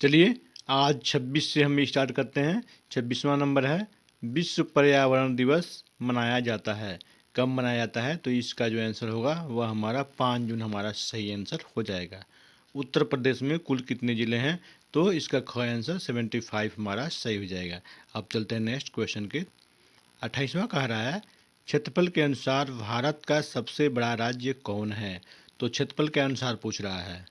चलिए आज 26 से हम स्टार्ट करते हैं। 26वां नंबर है, विश्व पर्यावरण दिवस मनाया जाता है। कब मनाया जाता है? तो इसका जो आंसर होगा वह हमारा 5 जून हमारा सही आंसर हो जाएगा। उत्तर प्रदेश में कुल कितने ज़िले हैं? तो इसका ख आंसर 75 हमारा सही हो जाएगा। अब चलते हैं नेक्स्ट क्वेश्चन के। 28वां कह रहा है, क्षेत्रफल के अनुसार भारत का सबसे बड़ा राज्य कौन है? तो क्षेत्रफल के अनुसार पूछ रहा है,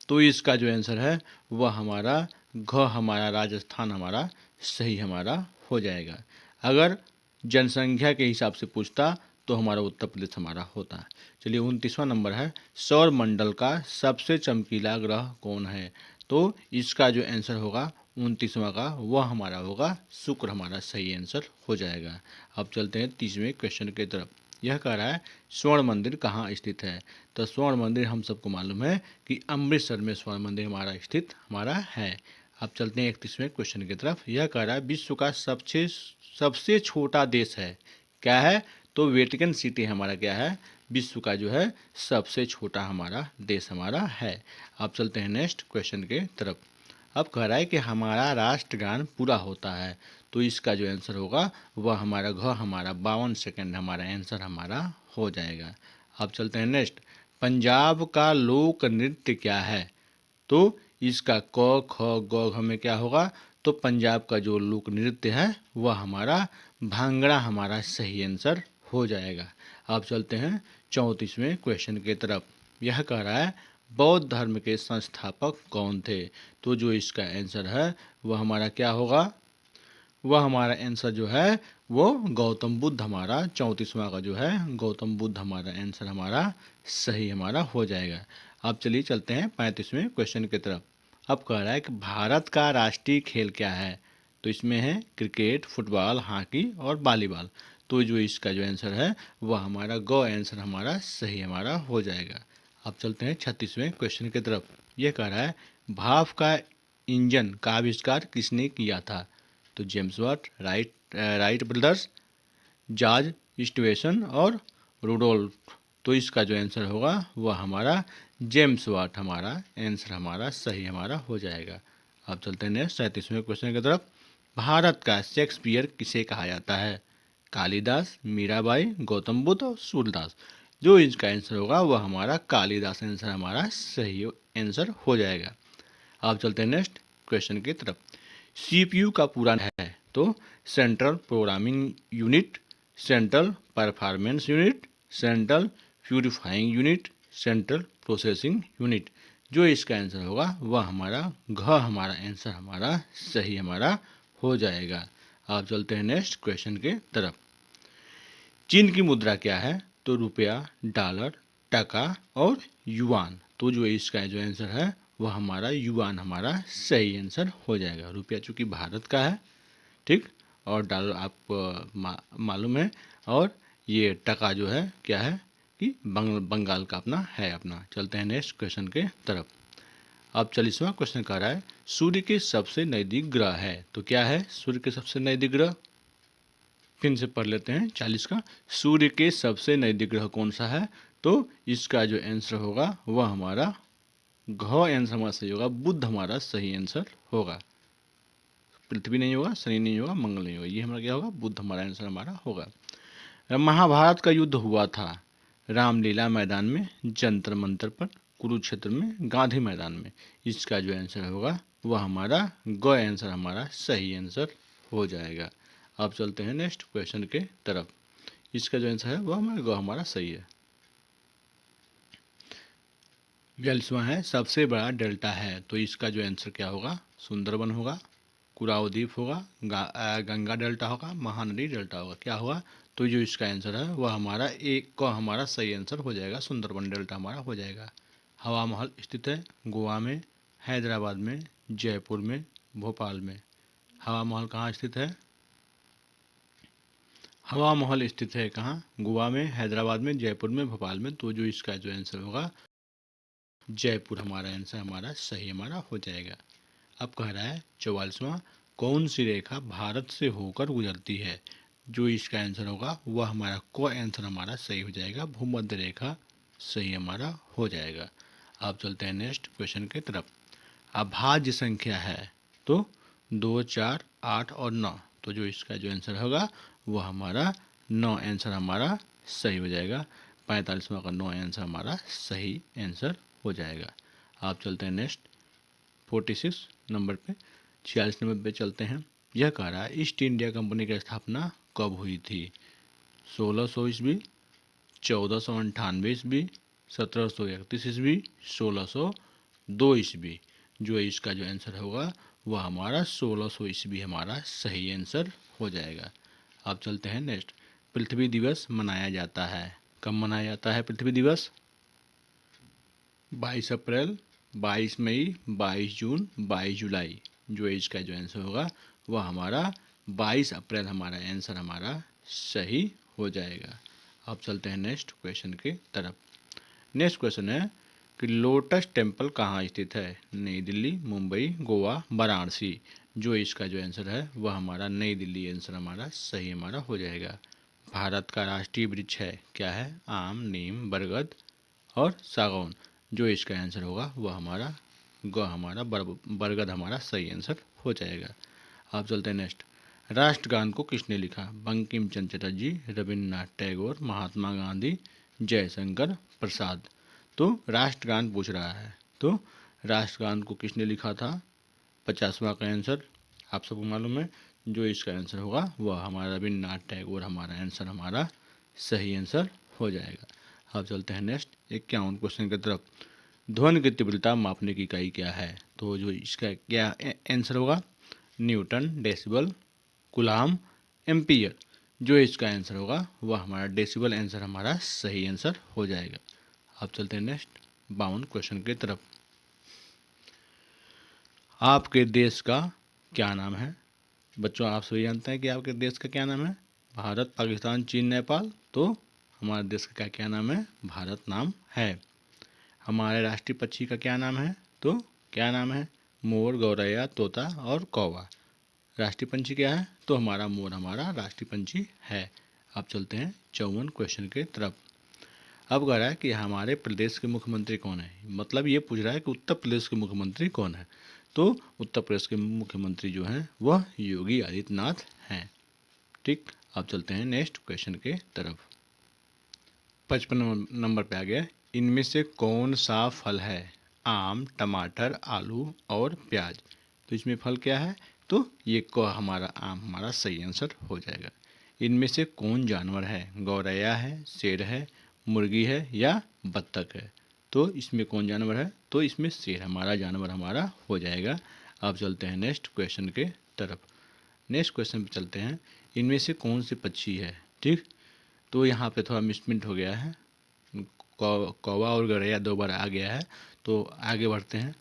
तो इसका जो आंसर है वह हमारा घ हमारा राजस्थान हमारा सही हमारा हो जाएगा। अगर जनसंख्या के हिसाब से पूछता तो हमारा उत्तर प्रदेश हमारा होता। चलिए 29वां नंबर है, सौर मंडल का सबसे चमकीला ग्रह कौन है? तो इसका जो आंसर होगा 29वां का वह हमारा होगा शुक्र हमारा सही आंसर हो जाएगा। अब चलते हैं 30वें क्वेश्चन की तरफ। यह कह रहा है, स्वर्ण मंदिर कहाँ स्थित है? तो स्वर्ण मंदिर हम सबको मालूम है कि अमृतसर में स्वर्ण मंदिर हमारा स्थित हमारा है। अब चलते हैं 31वें क्वेश्चन की तरफ। यह कह रहा है, विश्व का सबसे छोटा देश है, क्या है? तो वेटिकन सिटी हमारा क्या है? विश्व का जो है सबसे छोटा हमारा देश हमारा है। अब चलते हैं नेक्स्ट क्वेश्चन के तरफ। अब कह रहा है कि हमारा राष्ट्रगान पूरा होता है, तो इसका जो आंसर होगा वह हमारा घ हमारा 52 सेकंड हमारा आंसर हमारा हो जाएगा। अब चलते हैं नेक्स्ट। पंजाब का लोक नृत्य क्या है? तो इसका क ख ग घ में क्या होगा? तो पंजाब का जो लोक नृत्य है वह हमारा भांगड़ा हमारा सही आंसर हो जाएगा। अब चलते हैं 34वें क्वेश्चन की तरफ। यह कह रहा है, बौद्ध धर्म के संस्थापक कौन थे? तो जो इसका आंसर है वह हमारा क्या होगा? वह हमारा आंसर जो है वो गौतम बुद्ध हमारा 34वां का जो है गौतम बुद्ध हमारा आंसर हमारा सही हमारा हो जाएगा। अब चलिए चलते हैं 35वें क्वेश्चन की तरफ। अब कह रहा है कि भारत का राष्ट्रीय खेल क्या है? तो इसमें है क्रिकेट, फुटबॉल, हॉकी और वॉलीबॉल। तो जो इसका जो आंसर है वह हमारा ग आंसर हमारा सही हमारा हो जाएगा। अब चलते हैं 36वें क्वेश्चन की तरफ। यह कह रहा है, भाप का इंजन का आविष्कार किसने किया था? तो James Watt, Wright brothers, George Stephenson और रुडोल्फ। तो इसका जो आंसर होगा वह हमारा जेम्स वाट हमारा आंसर हमारा सही हमारा हो जाएगा। अब चलते हैं नेक्स्ट 37वें क्वेश्चन की तरफ। भारत का शेक्सपियर किसे कहा जाता है? कालिदास, मीराबाई, गौतम बुद्ध और सूरदास। जो इसका आंसर होगा वह हमारा कालिदास आंसर हमारा सही आंसर हो जाएगा। अब चलते हैं नेक्स्ट क्वेश्चन की तरफ। सीपीयू का पूरा है? तो central programming unit, central performance unit, central purifying unit, central processing unit. जो इसका आंसर होगा वह हमारा घ हमारा आंसर हमारा सही हमारा हो जाएगा। अब चलते हैं नेक्स्ट क्वेश्चन के तरफ। चीन की मुद्रा क्या है? तो रुपया, डॉलर, टका और युआन। तो जो इसका जो आंसर है वह हमारा युआन हमारा सही आंसर हो जाएगा। रुपया चूँकि भारत का है, ठीक, और डॉलर आपको मालूम है, और ये टका जो है क्या है कि बंगाल का अपना है अपना। चलते हैं नेक्स्ट क्वेश्चन के तरफ। अब 40वां क्वेश्चन कह रहा है, सूर्य के सबसे नज़दीक ग्रह है? तो क्या है सूर्य के सबसे नज़दीक ग्रह? फिर से पढ़ लेते हैं 40 का। सूर्य के सबसे नज़दीक ग्रह कौन सा है? तो इसका जो आंसर होगा वह हमारा घ आंसर हमारा सही होगा, बुध हमारा सही आंसर होगा। पृथ्वी नहीं होगा, शनि नहीं होगा, मंगल नहीं होगा, ये हमारा क्या होगा? बुध हमारा आंसर हमारा होगा। महाभारत का युद्ध हुआ था रामलीला मैदान में, जंतर मंतर पर, कुरुक्षेत्र में, गांधी मैदान में। इसका जो आंसर होगा वह हमारा ग आंसर हमारा सही आंसर हो जाएगा। अब चलते हैं नेक्स्ट क्वेश्चन के तरफ। इसका जो आंसर है वह हमारा ग हमारा सही है। 42वां है, सबसे बड़ा डेल्टा है? तो इसका जो आंसर क्या होगा? सुंदरबन होगा, कुराओ द्वीप होगा, गंगा डेल्टा होगा, महानदी डेल्टा होगा। क्या होगा? तो जो इसका आंसर है वह हमारा एक का हमारा सही आंसर हो जाएगा, सुंदरबन डेल्टा हमारा हो जाएगा। हवा महल स्थित है गोवा में, हैदराबाद में, जयपुर में, भोपाल में। हवा महल कहाँ स्थित है? हवा महल स्थित है कहाँ? गोवा में, हैदराबाद में, जयपुर में, भोपाल में। तो जो इसका जो आंसर होगा जयपुर हमारा आंसर हमारा सही हमारा हो जाएगा। अब कह रहा है 44वां, कौन सी रेखा भारत से होकर गुजरती है? जो इसका आंसर होगा वह हमारा को आंसर हमारा सही हो जाएगा, भूमध्य रेखा सही हमारा हो जाएगा। अब चलते हैं नेक्स्ट क्वेश्चन की तरफ। अभाज्य संख्या है? तो 2, 4, 8 और 9। तो जो इसका जो आंसर होगा वो हमारा 9 आंसर हमारा सही हो जाएगा। 45वां का 9 आंसर हमारा सही आंसर हो जाएगा। आप चलते हैं नेक्स्ट 46 नंबर पे, 46 नंबर पे चलते हैं। यह कह रहा है ईस्ट इंडिया कंपनी की स्थापना कब हुई थी? 1600 ईस्वी, 1498 ईस्वी, 1731 ईस्वी, 1602 ईस्वी। जो इसका जो आंसर होगा वह हमारा 1600 ईस्वी हमारा सही आंसर हो जाएगा। अब चलते हैं नेक्स्ट। पृथ्वी दिवस मनाया जाता है, कब मनाया जाता है पृथ्वी दिवस? 22 अप्रैल, 22 मई, 22 जून, 22 जुलाई। जो इसका जो आंसर होगा वह हमारा 22 अप्रैल हमारा आंसर हमारा सही हो जाएगा। अब चलते हैं नेक्स्ट क्वेश्चन की तरफ। नेक्स्ट क्वेश्चन है कि लोटस टेम्पल कहाँ स्थित है? नई दिल्ली, मुंबई, गोवा, वाराणसी। जो इसका जो आंसर है वह हमारा नई दिल्ली आंसर हमारा सही हमारा हो जाएगा। भारत का राष्ट्रीय वृक्ष है, क्या है? आम, नीम, बरगद और सागौन। जो इसका आंसर होगा वह हमारा बरगद हमारा सही आंसर हो जाएगा। आप चलते हैं नेक्स्ट। राष्ट्रगान को किसने लिखा? बंकिम चंद्र चटर्जी, रविन्द्रनाथ टैगोर, महात्मा गांधी, जयशंकर प्रसाद। तो राष्ट्रगान पूछ रहा है, तो राष्ट्रगान को किसने लिखा था? 50वां का आंसर आप सबको मालूम है। जो इसका आंसर होगा वह हमारा रविन्द्रनाथ टैगोर हमारा आंसर हमारा सही आंसर हो जाएगा। अब चलते हैं नेक्स्ट 51 क्वेश्चन की तरफ। ध्वनि की तीव्रता मापने की इकाई क्या है? तो जो इसका क्या आंसर होगा? Newton, decibel, coulomb, ampere. जो इसका आंसर होगा वह हमारा डेसिबल आंसर हमारा सही आंसर हो जाएगा। अब चलते हैं नेक्स्ट 52 क्वेश्चन की तरफ। आपके देश का क्या नाम है? बच्चों आप सभी जानते हैं कि आपके देश का क्या नाम है? भारत, पाकिस्तान, चीन, नेपाल। तो हमारे देश का क्या नाम है? भारत नाम है। हमारे राष्ट्रीय पक्षी का क्या नाम है? तो क्या नाम है? मोर, गौरैया, तोता और कौवा। राष्ट्रीय पंछी क्या है? तो हमारा मोर हमारा राष्ट्रीय पंछी है। अब चलते हैं 54 क्वेश्चन के तरफ। अब कह रहा है कि हमारे प्रदेश के मुख्यमंत्री कौन है? मतलब ये पूछ रहा है कि उत्तर प्रदेश के मुख्यमंत्री कौन है? तो उत्तर प्रदेश के मुख्यमंत्री जो हैं वह योगी आदित्यनाथ हैं। ठीक। अब चलते हैं नेक्स्ट क्वेश्चन के तरफ। 55 नंबर पे आ गया। इनमें से कौन सा फल है? आम, टमाटर, आलू और प्याज। तो इसमें फल क्या है? तो ये को हमारा आम हमारा सही आंसर हो जाएगा। इनमें से कौन जानवर है? गौरैया है, शेर है, मुर्गी है या बत्तख है? तो इसमें कौन जानवर है? तो इसमें शेर हमारा जानवर हमारा हो जाएगा। अब चलते हैं नेक्स्ट क्वेश्चन के तरफ। नेक्स्ट क्वेश्चन पे चलते हैं। इनमें से कौन से पक्षी है? ठीक। तो यहाँ पे थोड़ा मिसप्रिंट हो गया है, कौवा और गौरैया 2 बार आ गया है। तो आगे बढ़ते हैं।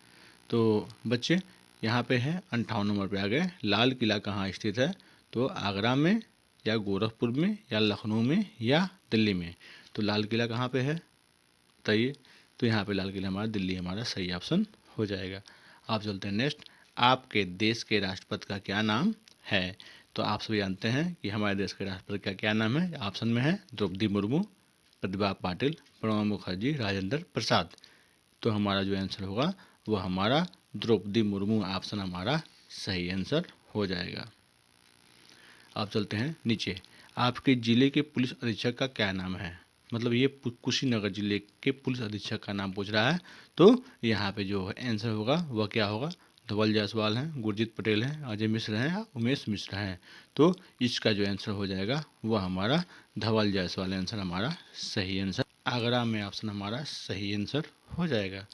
तो बच्चे यहाँ पे है 58 नंबर पे आ गए। लाल किला कहाँ स्थित है? तो आगरा में या गोरखपुर में या लखनऊ में या दिल्ली में। तो लाल किला कहाँ पे है बताइए? तो यहाँ पे लाल किला हमारा दिल्ली हमारा सही ऑप्शन हो जाएगा। आप चलते हैं नेक्स्ट। आपके देश के राष्ट्रपति का क्या नाम है? तो आप सभी जानते हैं कि हमारे देश के राष्ट्रपति का क्या नाम है। ऑप्शन में है द्रौपदी मुर्मू, प्रतिभा पाटिल, प्रणब मुखर्जी, राजेंद्र प्रसाद। तो हमारा जो आंसर होगा वह हमारा द्रौपदी मुर्मू ऑप्शन हमारा सही आंसर हो जाएगा। आप चलते हैं नीचे। आपके ज़िले के पुलिस अधीक्षक का क्या नाम है? मतलब ये कुशीनगर जिले के पुलिस अधीक्षक का नाम पूछ रहा है। तो यहाँ पे जो आंसर होगा वह क्या होगा? धवल जायसवाल हैं, गुरजीत पटेल हैं, अजय मिश्र हैं, उमेश मिश्रा हैं। तो इसका जो आंसर हो जाएगा वह हमारा धवल जायसवाल आंसर हमारा सही आंसर। आगरा में ऑप्शन हमारा सही आंसर हो जाएगा।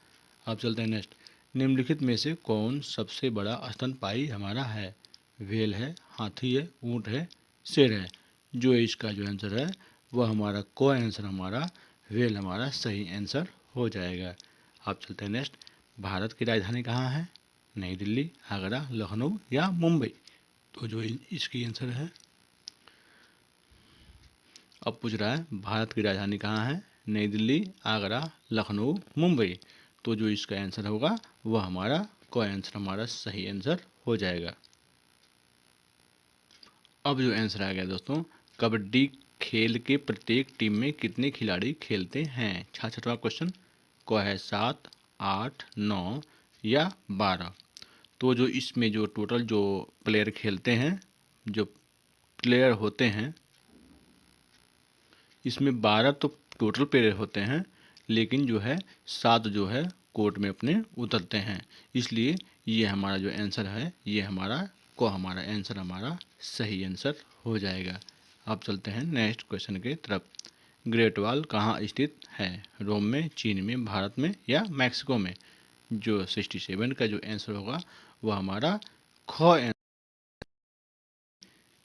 अब चलते हैं नेक्स्ट। निम्नलिखित में से कौन सबसे बड़ा स्तनपायी हमारा है? व्हेल है, हाथी है, ऊँट है, शेर है। जो इसका जो आंसर है वह हमारा को आंसर हमारा व्हेल हमारा सही आंसर हो जाएगा। आप चलते हैं नेक्स्ट। भारत की राजधानी कहाँ है? नई दिल्ली, आगरा, लखनऊ या मुंबई। तो जो इसकी आंसर है, अब पूछ रहा है भारत की राजधानी कहाँ है? नई दिल्ली, आगरा, लखनऊ, मुंबई। तो जो इसका आंसर होगा वह हमारा को आंसर हमारा सही आंसर हो जाएगा। अब जो आंसर आ गया दोस्तों, कबड्डी खेल के प्रत्येक टीम में कितने खिलाड़ी खेलते हैं? 66वां क्वेश्चन। को है 7, 8, 9 या 12। तो जो इसमें जो टोटल जो प्लेयर खेलते हैं, जो प्लेयर होते हैं, इसमें 12 तो टोटल प्लेयर होते हैं, लेकिन जो है 7 जो है कोर्ट में अपने उतरते हैं। इसलिए ये हमारा जो आंसर है, ये हमारा आंसर हमारा सही आंसर हो जाएगा। अब चलते हैं नेक्स्ट क्वेश्चन के तरफ। ग्रेट वॉल कहाँ स्थित है? रोम में, चीन में, भारत में या मैक्सिको में? जो 67 का जो आंसर होगा वह हमारा ख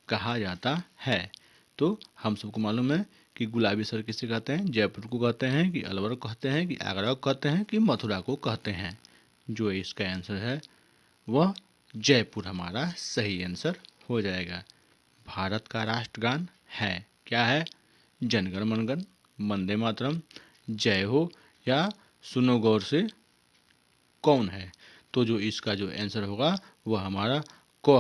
कहा जाता है। तो हम सबको मालूम है कि गुलाबी शहर किसे कहते हैं? जयपुर को कहते हैं, कि अलवर को कहते हैं, कि आगरा को कहते हैं, कि मथुरा को कहते हैं? जो इसका आंसर है वह जयपुर हमारा सही आंसर हो जाएगा। भारत का राष्ट्रगान है, क्या है? जनगण मनगण, वंदे मातरम, जय हो या सुनो गौर से कौन है? तो जो इसका जो आंसर होगा वह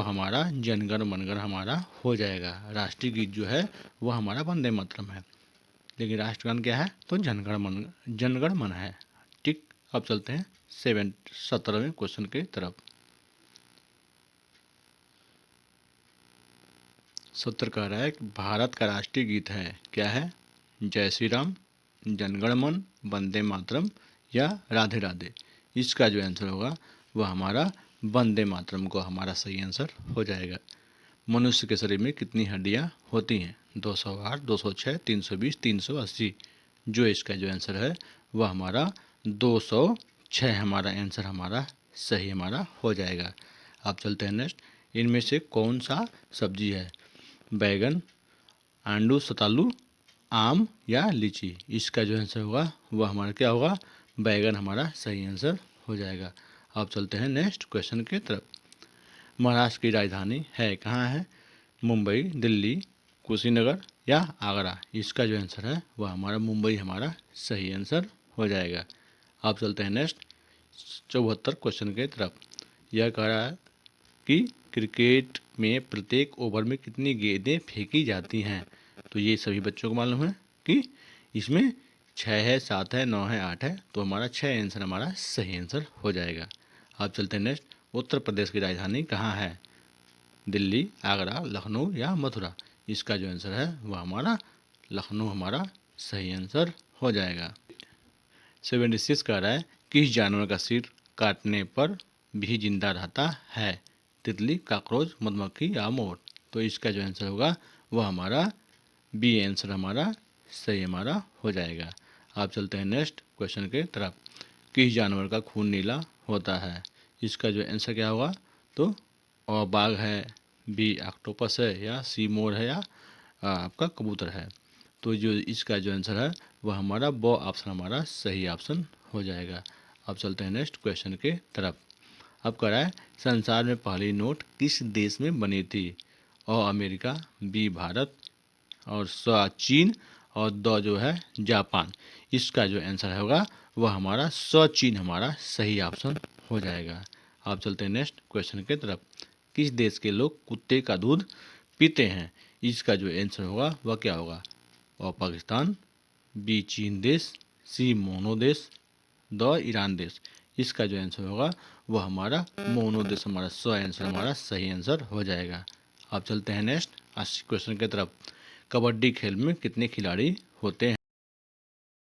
हमारा जनगण मनगण हमारा हो जाएगा। राष्ट्रीय गीत जो है वह हमारा वंदे मातरम है, लेकिन राष्ट्रगान क्या है? तो जनगण मन है। ठीक। अब चलते हैं 17वें क्वेश्चन के तरफ। 70 कह रहा है कि भारत का राष्ट्रीय गीत है, क्या है? जय श्री राम, जनगण मन, वंदे मातरम या राधे राधे? इसका जो आंसर होगा वह हमारा वंदे मातरम को हमारा सही आंसर हो जाएगा। मनुष्य के शरीर में कितनी हड्डियां होती हैं? 208, 206, 320, 380? जो इसका जो आंसर है वह हमारा 206 हमारा आंसर हमारा सही हमारा हो जाएगा। अब चलते हैं नेक्स्ट। इनमें से कौन सा सब्जी है? बैगन, आंडू, सतालू, आम या लीची? इसका जो आंसर होगा वह हमारा क्या होगा? बैगन हमारा सही आंसर हो जाएगा। अब चलते हैं नेक्स्ट क्वेश्चन की तरफ। महाराष्ट्र की राजधानी है, कहाँ है? मुंबई, दिल्ली, कुशीनगर या आगरा? इसका जो आंसर है वह हमारा मुंबई हमारा सही आंसर हो जाएगा। अब चलते हैं नेक्स्ट 74 क्वेश्चन के तरफ। यह कह रहा है कि क्रिकेट में प्रत्येक ओवर में कितनी गेंदें फेंकी जाती हैं? तो ये सभी बच्चों को मालूम है कि इसमें 6 है, 7 है, 9 है, 8 है। तो हमारा 6 आंसर हमारा सही आंसर हो जाएगा। अब चलते हैं नेक्स्ट। उत्तर प्रदेश की राजधानी कहाँ है? दिल्ली, आगरा, लखनऊ या मथुरा? इसका जो आंसर है वह हमारा लखनऊ हमारा सही आंसर हो जाएगा। 76 कह रहा है किस जानवर का सिर काटने पर भी जिंदा रहता है? तितली, कॉकरोच, मधुमक्खी या मोर? तो इसका जो आंसर होगा वह हमारा बी आंसर हमारा सही हमारा हो जाएगा। आप चलते हैं नेक्स्ट क्वेश्चन के तरफ। किस जानवर का खून नीला होता है? इसका जो आंसर क्या होगा? तो बाघ है, बी ऑक्टोपस है या सी मोर है या आपका कबूतर है? तो जो इसका जो आंसर है वह हमारा बो ऑप्शन हमारा सही ऑप्शन हो जाएगा। अब चलते हैं नेक्स्ट क्वेश्चन के तरफ। अब कह रहा है संसार में पहली नोट किस देश में बनी थी? अमेरिका, बी भारत और चीन और द जो है जापान? इसका जो आंसर होगा वह हमारा चीन हमारा सही ऑप्शन हो जाएगा। आप चलते हैं नेक्स्ट क्वेश्चन के तरफ। किस देश के लोग कुत्ते का दूध पीते हैं? इसका जो आंसर होगा वह क्या होगा? पाकिस्तान, बी चीन देश, सी मोनो देश, द ईरान देश? इसका जो आंसर होगा वह हमारा मोनो देश हमारा आंसर हमारा सही आंसर हो जाएगा। अब चलते हैं नेक्स्ट 80 क्वेश्चन की तरफ। कबड्डी खेल में कितने खिलाड़ी होते हैं?